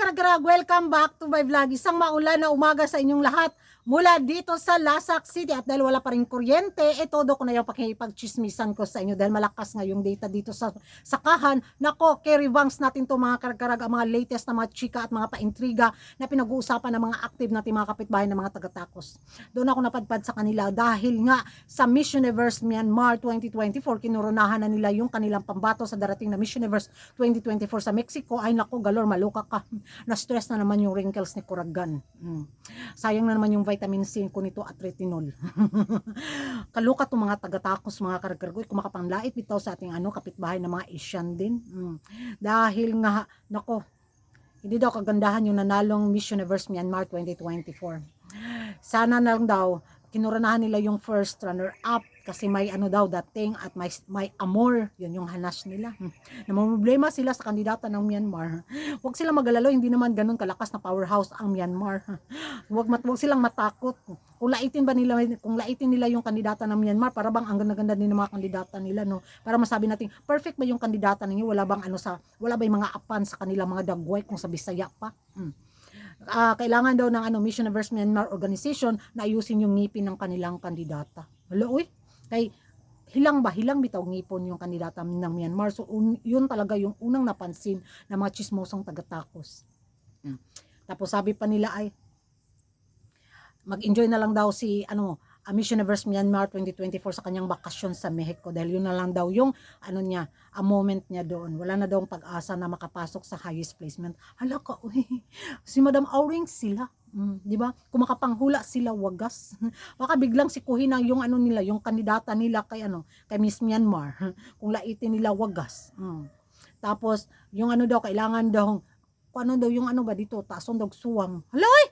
karag-karag, welcome back to my vlog. Isang maulan na umaga sa inyong lahat mula dito sa Lasak City. At dahil wala pa rin kuryente, todo ko na yung pakipagchismisan ko sa inyo dahil malakas nga yung data dito sa sakahan. Nako, carry bangs natin to mga karag-karag, ang mga latest na mga chika at mga paintriga na pinag-uusapan ng mga active natin mga kapitbahay ng mga taga-Tacos. Doon ako napadpad sa kanila dahil nga sa Miss Universe Myanmar 2024, kinurunahan na nila yung kanilang pambato sa darating na Miss Universe 2024 sa Mexico. Ay nako, galor, maluka ka. Na-stress na naman yung wrinkles ni Kuragan. Sayang na naman yung vitamin C ko nito at retinol. Kalukat ng mga taga-Tacos, mga karag-karag, kumakapanglait bitaw sa ating kapitbahay na mga Asian din. Dahil nga, nako, hindi daw kagandahan yung nanalong Miss Universe Myanmar 2024. Sana na lang daw, kinuranahan nila yung first runner-up kasi may daw dating at may amor, yun yung hanas nila. Namumblema sila sa kandidata ng Myanmar. Huwag silang mag-alala, hindi naman ganun kalakas na powerhouse ang Myanmar. Huwag silang matakot. Kung laitin nila yung kandidata ng Myanmar, para bang ang ganda-ganda din ng mga kandidata nila, no? Para masabi natin, perfect ba yung kandidata ninyo? Wala ba yung mga apan sa kanilang mga dagway kung sa Bisaya pa? Kailangan daw ng Miss Universe Myanmar organization na ayusin yung ngipin ng kanilang kandidata. Hala, uy, kay hilang bitaw ngipon yung kandidata ng Myanmar. So yun talaga yung unang napansin ng mga chismosong taga-Tacos. Tapos sabi pa nila ay mag-enjoy na lang daw si Miss Universe Myanmar 2024 sa kanyang bakasyon sa Mexico dahil yun na lang daw yung a moment niya doon. Wala na daw pag-asa na makapasok sa highest placement. Hala ka, uy, si Madam Auring sila. Di ba? Kung makapanghula sila, wagas. Baka biglang sikuhin na yung nila, yung kandidata nila kay Miss Myanmar. Kung laitin nila, wagas. Tapos yung daw kailangan daw yung dito, tason daw suwang. Hala, uy!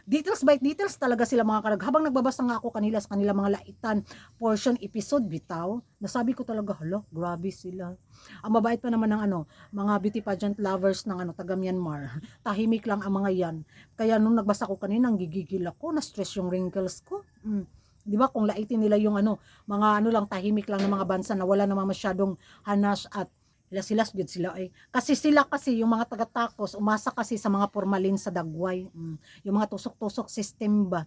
Details by details talaga sila mga karag. Habang nagbabasa nga ako kanila sa kanila mga laitan portion episode bitaw, nasabi ko talaga, hala, grabe sila. Ang mabait pa naman ng mga beauty pageant lovers ng taga Myanmar. Tahimik lang ang mga yan. Kaya nung nagbasa ko kanina, gigigil ako, na-stress yung wrinkles ko. Di ba kung laitin nila yung mga lang tahimik lang ng mga bansa na wala namang masyadong hanas at silas good sila ay kasi yung mga taga-Tacos umasa kasi sa mga formalin sa dagway, yung mga tusok-tusok system ba,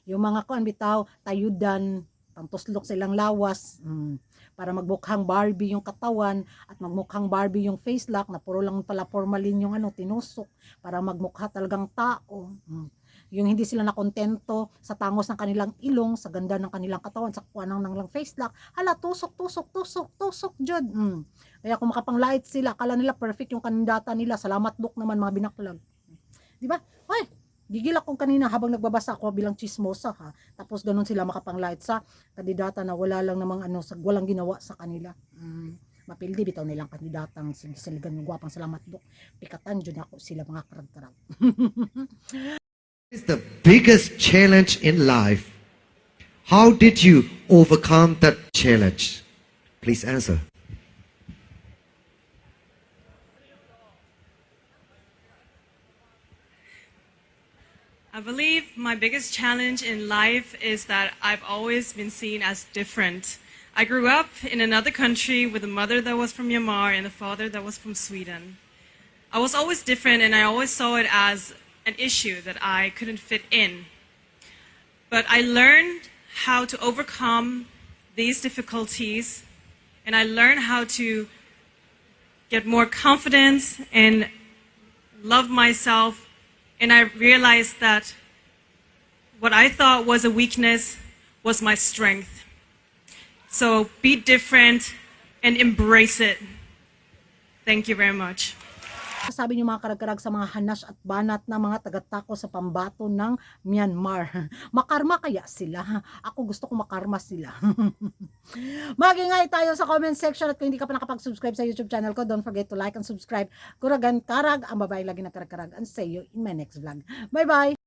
yung mga kuan bitaw tayudan pangtuslok silang lawas, para magmukhang Barbie yung katawan at magmukhang Barbie yung face lock na puro lang pala formalin yung tinusok para magmukha talagang tao. Yung hindi sila nakontento sa tangos ng kanilang ilong, sa ganda ng kanilang katawan, sa kuanang ng face lock, hala, tusok, jud. Kaya kung makapanglait sila, kala nila perfect yung kandidata nila. Salamat book naman mga binaklag. Di ba? Hoy, gigil ako kanina habang nagbabasa ako bilang chismosa ha. Tapos ganun sila makapanglait sa kandidata na wala lang namang walang ginawa sa kanila. Mapildi bitaw nilang kandidatang siligan yung gwapang salamat book. Pikatan jud ako sila mga karag-karag. What is the biggest challenge in life? How did you overcome that challenge? Please answer. I believe my biggest challenge in life is that I've always been seen as different. I grew up in another country with a mother that was from Myanmar and a father that was from Sweden. I was always different and I always saw it as an issue that I couldn't fit in. But I learned how to overcome these difficulties and I learned how to get more confidence and love myself, and I realized that what I thought was a weakness was my strength. So be different and embrace it. Thank you very much. Sabi niyo mga karag-karag sa mga hanas at banat ng mga taga-Tacos sa pambato ng Myanmar. Makarma kaya sila? Ako gusto ko makarma sila. Magingay tayo sa comment section at kung hindi ka pa nakapag-subscribe sa YouTube channel ko, don't forget to like and subscribe. Kuragan Karag, ang babae lagi na karag-karag. And see you in my next vlog. Bye-bye!